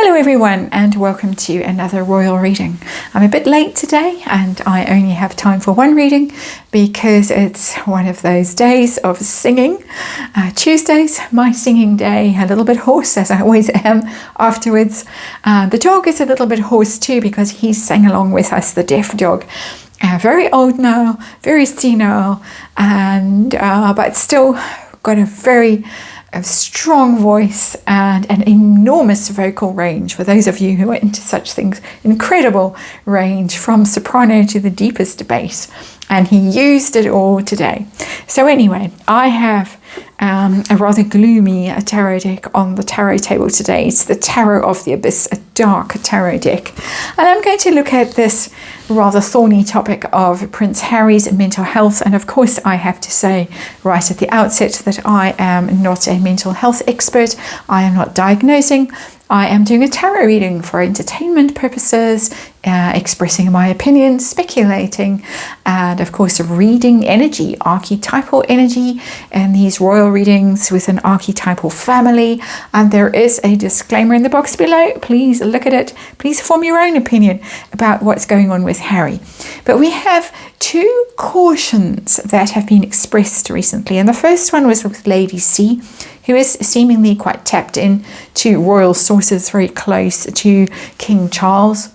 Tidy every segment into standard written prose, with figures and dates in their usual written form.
Hello everyone and welcome to another royal reading. I'm a bit late today and I only have time for one reading because it's one of those days of singing. Tuesday's my singing day, a little bit hoarse as I always am afterwards. The dog is a little bit hoarse too because he sang along with us, the deaf dog. Very old now, very senile, and but still got a very strong voice and an enormous vocal range. For those of you who are into such things, incredible range from soprano to the deepest bass, and he used it all today. So anyway, I have a rather gloomy tarot deck on the tarot table today. It's the Tarot of the Abyss, a dark tarot deck, and I'm going to look at this rather thorny topic of Prince Harry's mental health. And of course I have to say right at the outset that I am not a mental health expert. I am not diagnosing. I am doing a tarot reading for entertainment purposes, expressing my opinions, speculating, and of course reading energy, archetypal energy, and these royal readings with an archetypal family. And there is a disclaimer in the box below. Please look at it. Please form your own opinion about what's going on with Harry. But we have two cautions that have been expressed recently, and the first one was with Lady C, who is seemingly quite tapped in to royal sources, very close to King Charles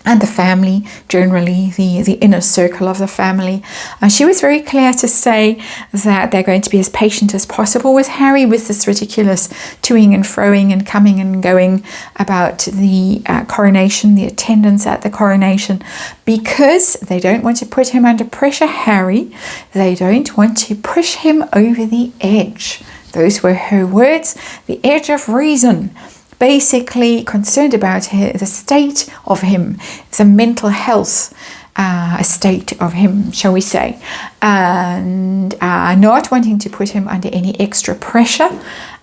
and the family, generally the inner circle of the family. She was very clear to say that they're going to be as patient as possible with Harry, with this ridiculous toing and froing and coming and going about the coronation, the attendance at the coronation, because they don't want to put him under pressure, Harry. They don't want to push him over the edge. Those were her words, the edge of reason. Basically concerned about the state of him, the mental health state of him, shall we say, and not wanting to put him under any extra pressure.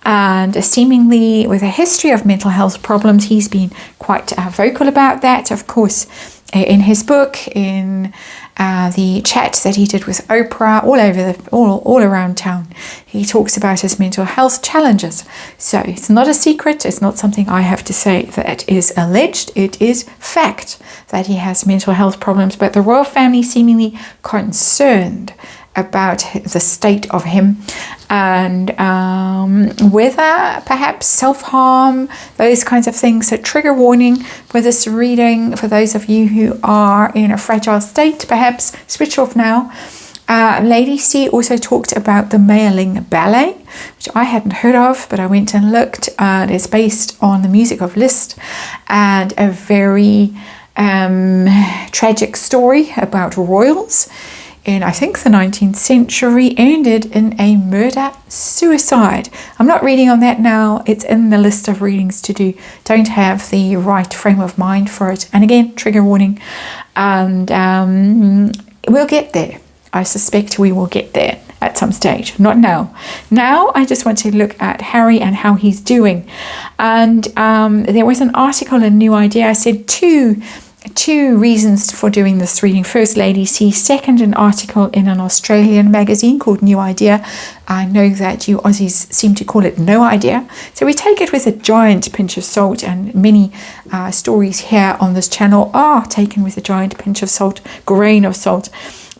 And seemingly with a history of mental health problems, he's been quite vocal about that. Of course, in his book, in the chat that he did with Oprah, all around town, he talks about his mental health challenges. So it's not a secret. It's not something I have to say that is alleged. It is fact that he has mental health problems. But the royal family seemingly concerned about the state of him, and whether perhaps self-harm, those kinds of things. So trigger warning for this reading for those of you who are in a fragile state. Perhaps switch off now. Lady C also talked about the Mayerling Ballet, which I hadn't heard of, but I went and looked. It's based on the music of Liszt, and a very tragic story about royals in, I think, the 19th century, ended in a murder-suicide. I'm not reading on that now. It's in the list of readings to do. Don't have the right frame of mind for it. And again, trigger warning. And we'll get there. I suspect we will get there at some stage. Not now. Now I just want to look at Harry and how he's doing. And there was an article in New Idea. I said two reasons for doing this reading. First, Lady C. Second, an article in an Australian magazine called New Idea. I know that you Aussies seem to call it No Idea. So we take it with a giant pinch of salt, and many stories here on this channel are taken with a giant pinch of salt, grain of salt.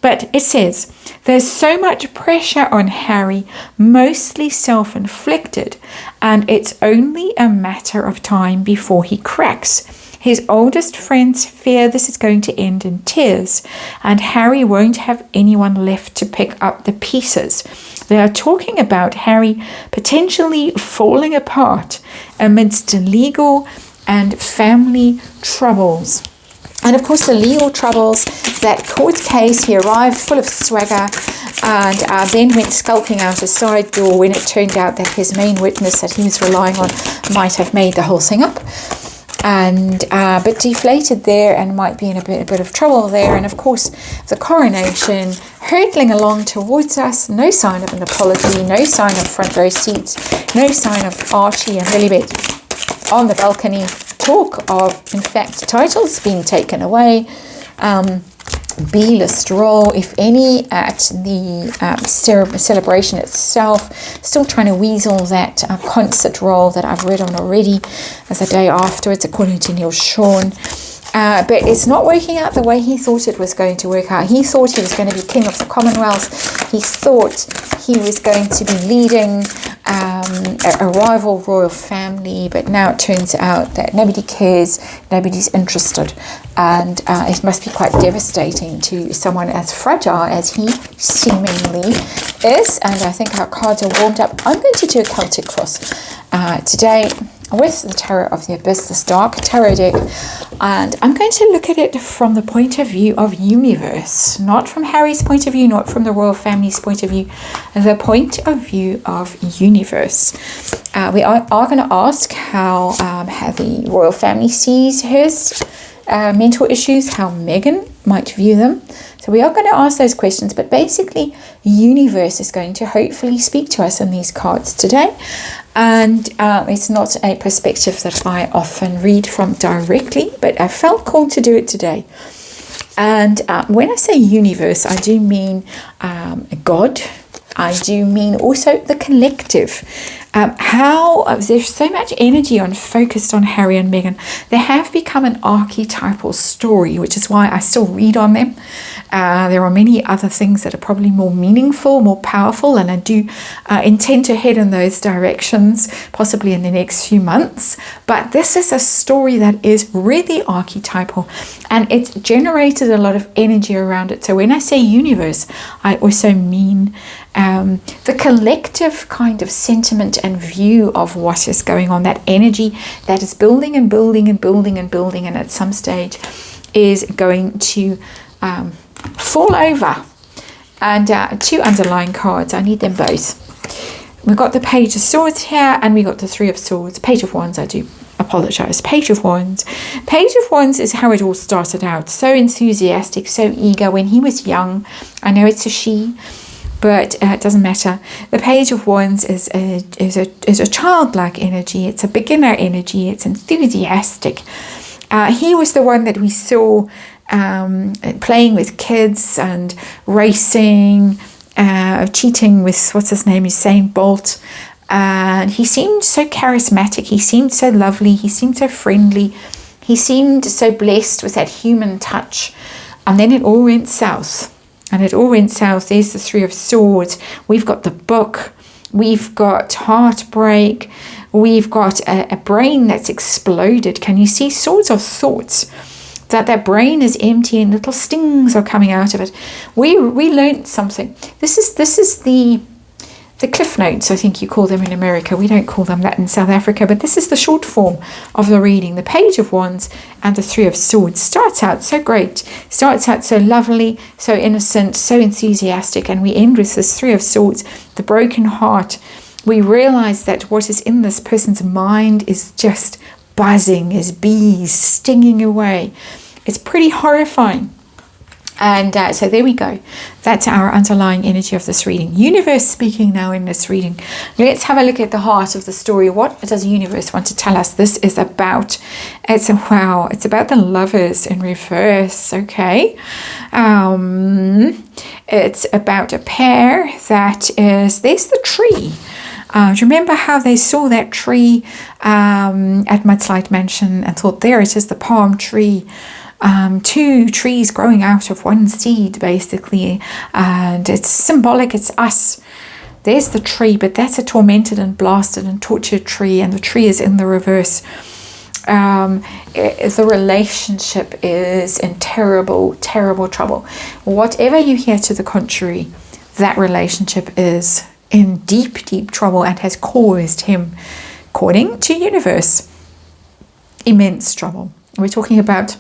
But it says, there's so much pressure on Harry, mostly self-inflicted, and it's only a matter of time before he cracks. His oldest friends fear this is going to end in tears, and Harry won't have anyone left to pick up the pieces. They are talking about Harry potentially falling apart amidst legal and family troubles. And of course, the legal troubles, that court case, he arrived full of swagger and then went skulking out a side door when it turned out that his main witness that he was relying on might have made the whole thing up. And but deflated there and might be in a bit of trouble there. And of course, the coronation hurtling along towards us. No sign of an apology, no sign of front row seats, no sign of Archie and Lilibet on the balcony. Talk of, in fact, titles being taken away. B-list role, if any, at the celebration itself. Still trying to weasel that concert role that I've read on already as a day afterwards, according to Neil Sean. But it's not working out the way he thought it was going to work out. He thought he was going to be King of the Commonwealth. He thought he was going to be leading a rival royal family, but now it turns out that nobody cares, nobody's interested, and it must be quite devastating to someone as fragile as he seemingly is. And I think our cards are warmed up. I'm going to do a Celtic cross today with the Tarot of the Abyss, this dark tarot deck, and I'm going to look at it from the point of view of universe, not from Harry's point of view, not from the royal family's point of view, the point of view of universe. We are going to ask how the royal family sees his mental issues, how Meghan might view them. So we are going to ask those questions, but basically universe is going to hopefully speak to us in these cards today. And it's not a perspective that I often read from directly, but I felt called to do it today. And when I say universe, I do mean God. I do mean also the collective. How there's so much energy focused on Harry and Meghan. They have become an archetypal story, which is why I still read on them. There are many other things that are probably more meaningful, more powerful, and I do intend to head in those directions possibly in the next few months. But this is a story that is really archetypal, and it's generated a lot of energy around it. So when I say universe, I also mean the collective kind of sentiment and view of what is going on, that energy that is building and building and building and building, and at some stage is going to fall over. And two underlying cards, I need them both. We've got the Page of Swords here, and we got the Three of Swords. Page of Wands, I do apologize. Page of Wands. Page of Wands is how it all started out. So enthusiastic, so eager when he was young. I know it's a she, but it doesn't matter. The Page of Wands is a childlike energy. It's a beginner energy. It's enthusiastic. He was the one that we saw playing with kids and racing, cheating with, what's his name, Usain Bolt. And he seemed so charismatic. He seemed so lovely. He seemed so friendly. He seemed so blessed with that human touch. And then it all went south. And it all went south. There's the Three of Swords. We've got the book. We've got heartbreak. We've got a brain that's exploded. Can you see? Swords of thoughts. That brain is empty and little stings are coming out of it. We learned something. This is the Cliff Notes, I think you call them in America. We don't call them that in South Africa, but this is the short form of the reading. The Page of Wands and the Three of Swords starts out so great, starts out so lovely, so innocent, so enthusiastic, and we end with this Three of Swords, the broken heart. We realize that what is in this person's mind is just buzzing, is bees stinging away. It's pretty horrifying. And so there we go. That's our underlying energy of this reading. Universe speaking now in this reading. Let's have a look at the heart of the story. What does the universe want to tell us this is about? It's about the Lovers in reverse, okay? It's about a pair that is, there's the tree. Do you remember how they saw that tree at Mudslide Mansion and thought, there it is, the palm tree. Two trees growing out of one seed, basically, and it's symbolic. It's us. There's the tree, but that's a tormented and blasted and tortured tree, and the tree is in the reverse. The relationship is in terrible, terrible trouble. Whatever you hear to the contrary, that relationship is in deep, deep trouble and has caused him, according to universe, immense trouble. We're talking about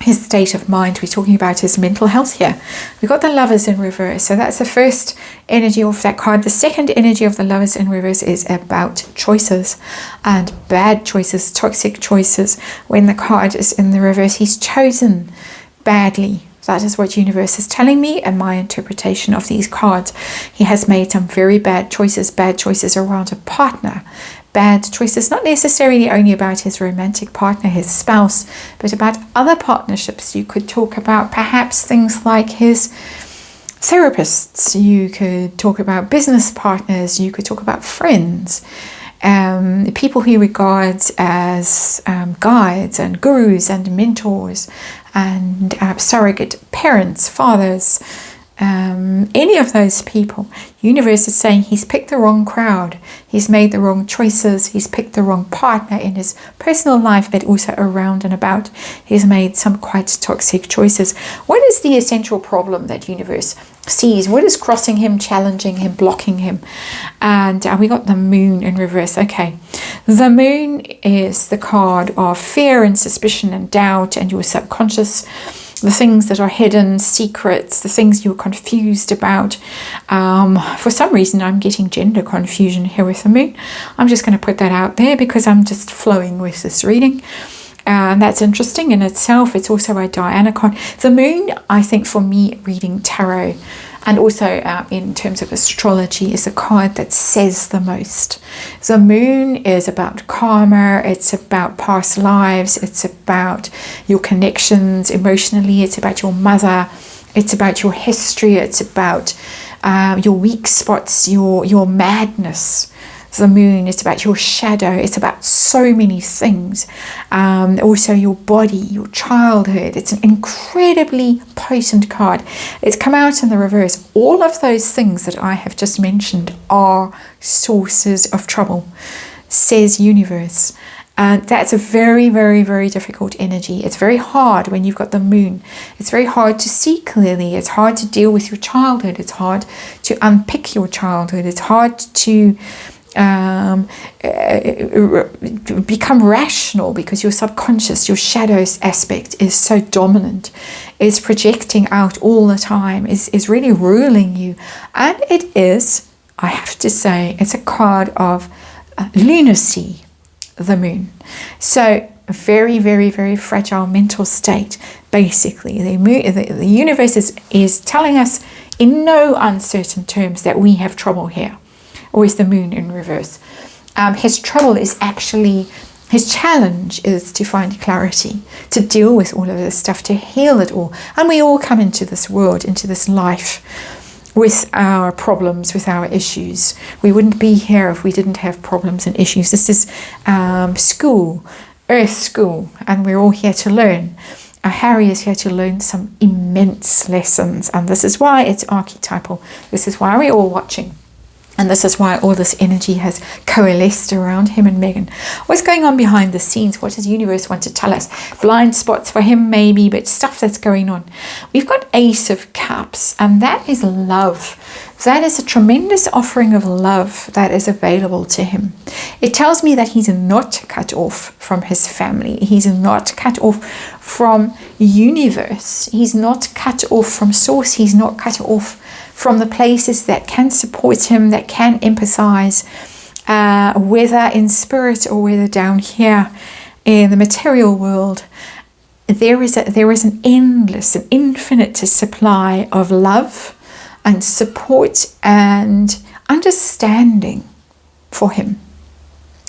his state of mind. We're talking about his mental health here. We've got the Lovers in reverse. So that's the first energy of that card. The second energy of the Lovers in reverse is about choices and bad choices, toxic choices. When the card is in the reverse, he's chosen badly. That is what universe is telling me and my interpretation of these cards. He has made some very bad choices around a partner, bad choices, not necessarily only about his romantic partner, his spouse, but about other partnerships. You could talk about perhaps things like his therapists, you could talk about business partners, you could talk about friends, people he regards as guides and gurus and mentors and surrogate parents, fathers, any of those people. Universe is saying he's picked the wrong crowd, he's made the wrong choices, he's picked the wrong partner in his personal life, but also around and about. He's made some quite toxic choices. What is the essential problem that universe sees? What is crossing him, challenging him, blocking him? And we got the moon in reverse. Okay, the moon is the card of fear and suspicion and doubt and your subconscious, the things that are hidden, secrets, the things you're confused about. For some reason, I'm getting gender confusion here with the moon. I'm just going to put that out there because I'm just flowing with this reading. And that's interesting in itself. It's also a Diana card. The moon, I think for me, reading tarot, and also in terms of astrology, is a card that says the most. The moon is about karma, it's about past lives, it's about your connections emotionally, it's about your mother, it's about your history, it's about your weak spots, your madness. The moon is about your shadow. It's about so many things. Also your body, your childhood. It's an incredibly potent card. It's come out in the reverse. All of those things that I have just mentioned are sources of trouble, says universe. And that's a very, very, very difficult energy. It's very hard when you've got the moon. It's very hard to see clearly. It's hard to deal with your childhood. It's hard to unpick your childhood. It's hard to become rational because your subconscious, your shadows aspect is so dominant, is projecting out all the time, is really ruling you. And it is, I have to say, it's a card of lunacy, the moon. So very, very, very fragile mental state. Basically, the universe is telling us in no uncertain terms that we have trouble here. Or is the moon in reverse? His trouble is actually, his challenge is to find clarity, to deal with all of this stuff, to heal it all. And we all come into this world, into this life with our problems, with our issues. We wouldn't be here if we didn't have problems and issues. This is school, Earth school, and we're all here to learn. Harry is here to learn some immense lessons, and this is why it's archetypal. This is why we're all watching. And this is why all this energy has coalesced around him and Megan. What's going on behind the scenes? What does universe want to tell us? Blind spots for him maybe, but stuff that's going on. We've got Ace of Cups, and that is love. That is a tremendous offering of love that is available to him. It tells me that he's not cut off from his family. He's not cut off from universe. He's not cut off from source. He's not cut off from the places that can support him, that can empathize, whether in spirit or whether down here in the material world. There is an endless, an infinite supply of love and support and understanding for him.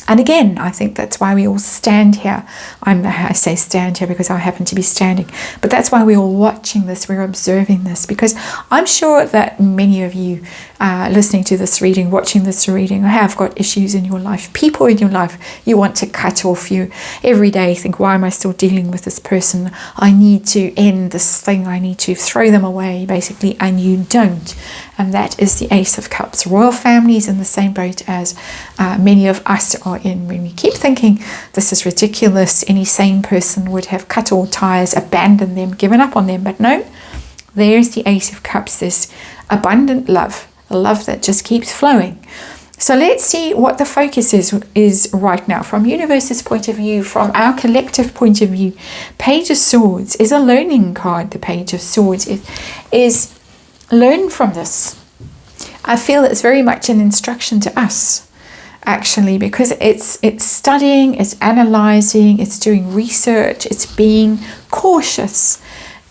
And again, I think that's why we all stand here. I say stand here because I happen to be standing. But that's why we're all watching this, we're observing this. Because I'm sure that many of you listening to this reading, watching this reading, have got issues in your life. People in your life you want to cut off. You every day think, why am I still dealing with this person? I need to end this thing. I need to throw them away, basically. And you don't. And that is the Ace of Cups. Royal families in the same boat as many of us are in. When we keep thinking this is ridiculous, any sane person would have cut all ties, abandoned them, given up on them. But no, there's the Ace of Cups, this abundant love, a love that just keeps flowing. So let's see what the focus is right now. From universe's point of view, from our collective point of view, Page of Swords is a learning card. The Page of Swords is learn from this. I feel it's very much an instruction to us, actually, because it's studying, it's analyzing, it's doing research, it's being cautious,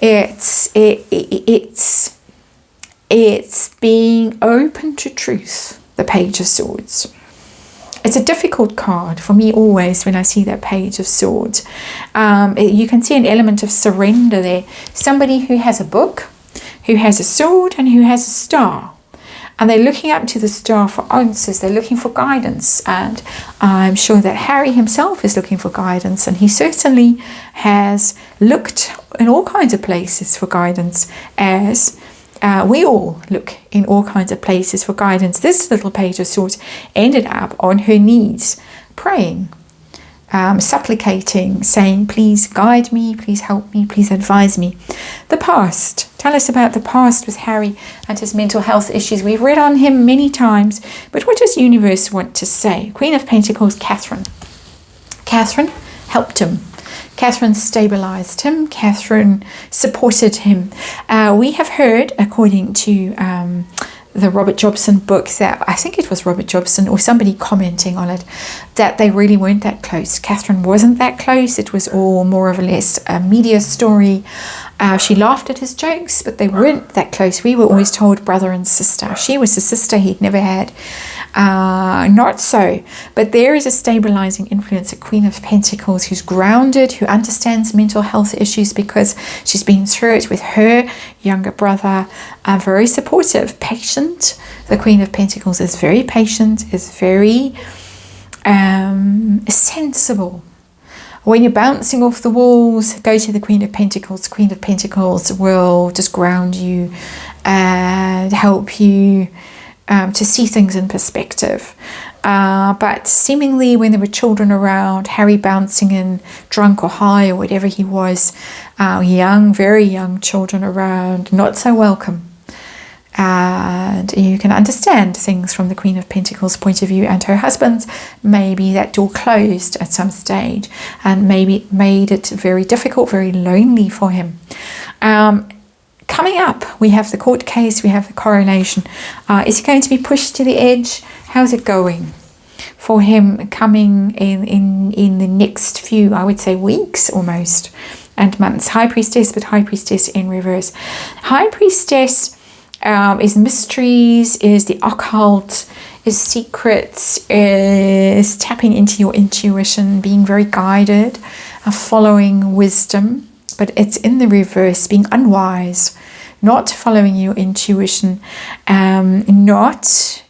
it's being open to truth. The Page of Swords. It's a difficult card for me always when I see that Page of Swords. You can see an element of surrender there. Somebody who has a book, who has a sword, and who has a star. And they're looking up to the star for answers. They're looking for guidance. And I'm sure that Harry himself is looking for guidance. And he certainly has looked in all kinds of places for guidance, as we all look in all kinds of places for guidance. This little Page of Swords ended up on her knees, praying, supplicating, saying, please guide me, please help me, please advise me. The past. Tell us about the past with Harry and his mental health issues. We've read on him many times, but what does universe want to say? Queen of Pentacles, Catherine. Catherine helped him. Catherine stabilized him. Catherine supported him. We have heard, according to the Robert Jobson book, that I think it was Robert Jobson or somebody commenting on it, that they really weren't that close. Catherine wasn't that close. It was all more or less a media story. She laughed at his jokes, but they weren't that close. We were always told brother and sister. She was the sister he'd never had. Not so. But there is a stabilizing influence, a Queen of Pentacles who's grounded, who understands mental health issues because she's been through it with her younger brother. Very supportive, patient. The Queen of Pentacles is very patient, is very sensible. When you're bouncing off the walls, go to the Queen of Pentacles. Queen of Pentacles will just ground you and help you to see things in perspective. But seemingly when there were children around, Harry bouncing in drunk or high or whatever he was, young, very young children around, not so welcome. And you can understand things from the Queen of Pentacles' point of view, and her husband's. Maybe that door closed at some stage and maybe made it very difficult, very lonely for him. Coming up, we have the court case, we have the coronation. Is he going to be pushed to the edge? How's it going for him coming in the next few, I would say, weeks almost, and months? High Priestess, but High Priestess in reverse. High Priestess is mysteries, is the occult, is secrets, is tapping into your intuition, being very guided, following wisdom. But it's in the reverse, being unwise, not following your intuition, not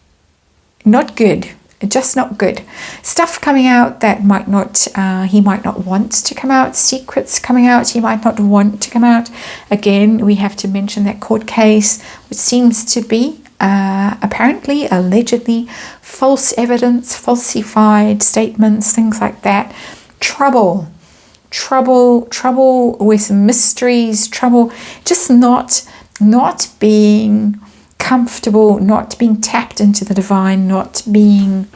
good, just not good. Stuff coming out that might not, he might not want to come out. Secrets coming out he might not want to come out. Again, we have to mention that court case, which seems to be apparently, allegedly, false evidence, falsified statements, things like that. Trouble with mysteries, trouble just not being comfortable, not being tapped into the divine, not being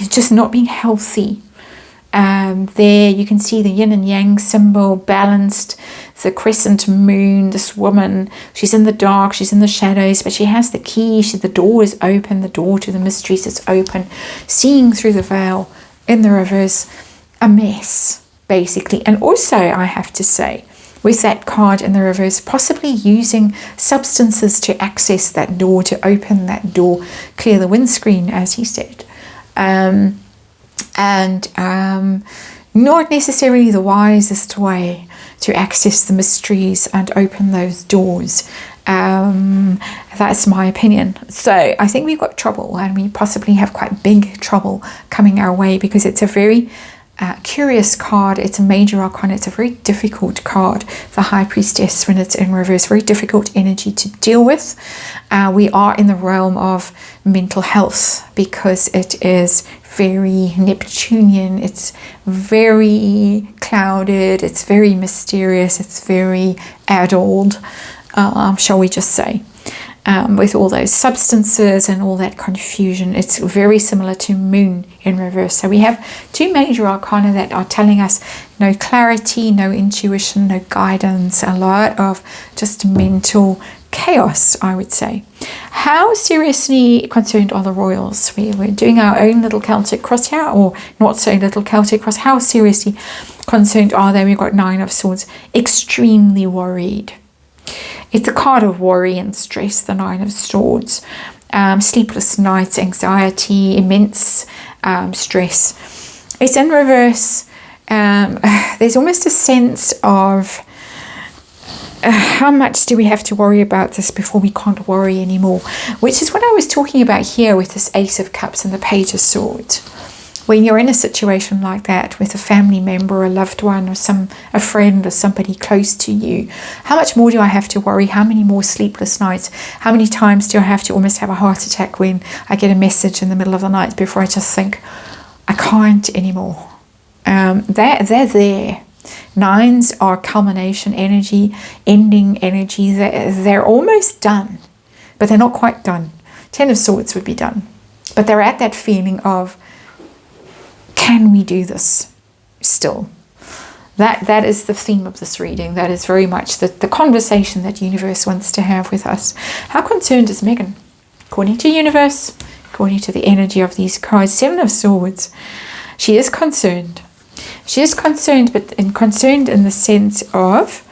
just not being healthy. There you can see the yin and yang symbol balanced, the crescent moon, this woman, she's in the dark, she's in the shadows, but she has the key. The door is open, the door to the mysteries is open, seeing through the veil. In the reverse, a mess, basically. And also, I have to say, with that card in the reverse, possibly using substances to access that door, to open that door, clear the windscreen, as he said. Not necessarily the wisest way to access the mysteries and open those doors. That's my opinion. So I think we've got trouble, and we possibly have quite big trouble coming our way, because it's a very curious card. It's a major arcana. It's a very difficult card, the High Priestess, when it's in reverse. Very difficult energy to deal with. We are in the realm of mental health, because it is very Neptunian. It's very clouded. It's very mysterious. It's very adult, shall we just say. With all those substances and all that confusion. It's very similar to Moon in reverse. So we have two major arcana that are telling us no clarity, no intuition, no guidance, a lot of just mental chaos, I would say. How seriously concerned are the royals? We're doing our own little Celtic cross here, or not so little Celtic cross. How seriously concerned are they? We've got Nine of Swords. Extremely worried. It's a card of worry and stress, the Nine of Swords. sleepless nights, anxiety, immense stress. It's in reverse. There's almost a sense of how much do we have to worry about this before we can't worry anymore, which is what I was talking about here with this Ace of Cups and the Page of Swords. When you're in a situation like that with a family member, a loved one, or a friend or somebody close to you, how much more do I have to worry? How many more sleepless nights? How many times do I have to almost have a heart attack when I get a message in the middle of the night before I just think, I can't anymore? They're there. Nines are culmination energy, ending energy. They're almost done, but they're not quite done. 10 of Swords would be done, but they're at that feeling of, can we do this still? That is the theme of this reading. That is very much the conversation that universe wants to have with us. How concerned is Megan? According to universe, according to the energy of these cards, 7 of Swords, she is concerned. She is concerned, but concerned in the sense of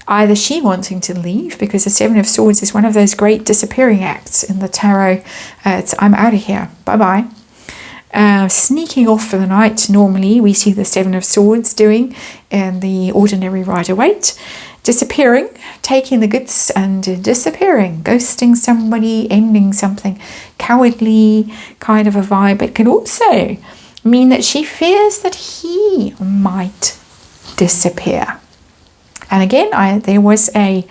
either she wanting to leave, because the 7 of Swords is one of those great disappearing acts in the tarot. It's I'm out of here, bye-bye. Sneaking off for the night, normally we see the 7 of Swords doing in the ordinary Rider-Waite. Disappearing, taking the goods and disappearing, ghosting somebody, ending something, cowardly kind of a vibe. It can also mean that she fears that he might disappear. And again, there was a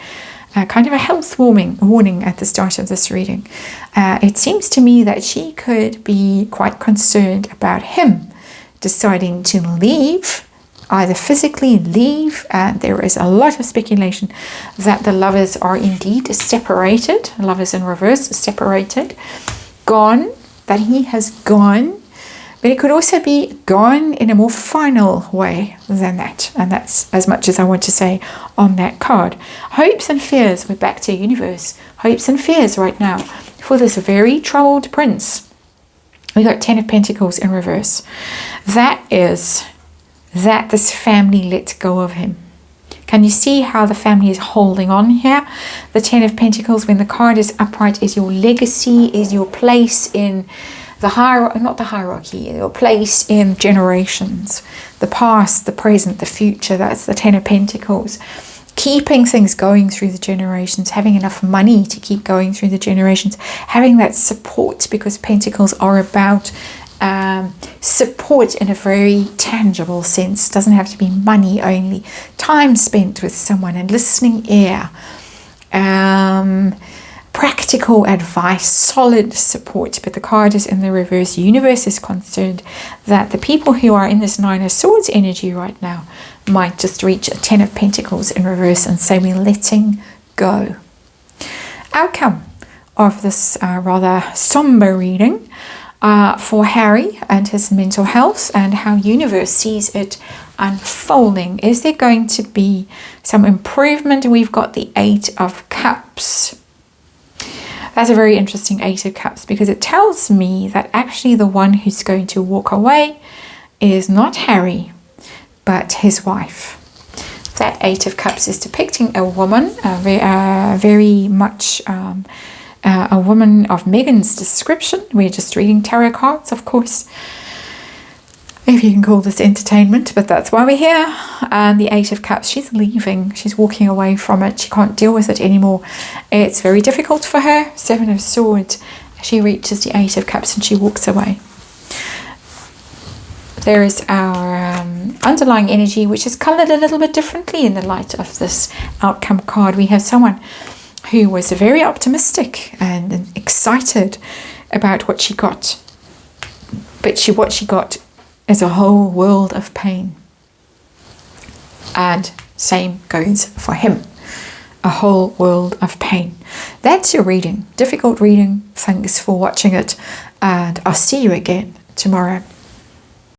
kind of a health warning at the start of this reading. It seems to me that she could be quite concerned about him deciding to leave, either physically leave. There is a lot of speculation that the lovers are indeed separated, lovers in reverse, separated, gone, that he has gone. But it could also be gone in a more final way than that. And that's as much as I want to say on that card. Hopes and fears. We're back to universe. Hopes and fears right now for this very troubled prince. We got 10 of Pentacles in reverse. That is that this family let go of him. Can you see how the family is holding on here? The 10 of Pentacles, when the card is upright, is your legacy, is your place in the hierarchy, not the hierarchy, your place in generations, the past, the present, the future. That's the 10 of Pentacles. Keeping things going through the generations, having enough money to keep going through the generations, having that support, because Pentacles are about support in a very tangible sense. It doesn't have to be money only. Time spent with someone and listening ear. Practical advice, solid support. But the card is in the reverse. Universe is concerned that the people who are in this 9 of Swords energy right now might just reach a 10 of Pentacles in reverse and say we're letting go. Outcome of this rather somber reading for Harry and his mental health and how universe sees it unfolding. Is there going to be some improvement? We've got the 8 of Cups. That's a very interesting 8 of Cups, because it tells me that actually the one who's going to walk away is not Harry, but his wife. That 8 of Cups is depicting a woman, very much a woman of Megan's description. We're just reading tarot cards, of course, if you can call this entertainment, but that's why we're here. And the 8 of Cups, she's leaving, she's walking away from it, she can't deal with it anymore. It's very difficult for her. 7 of Swords, she reaches the 8 of Cups and she walks away. There is our underlying energy, which is coloured a little bit differently in the light of this outcome card. We have someone who was very optimistic and excited about what she got, but what she got is a whole world of pain. And same goes for him. A whole world of pain. That's your reading. Difficult reading. Thanks for watching it. And I'll see you again tomorrow.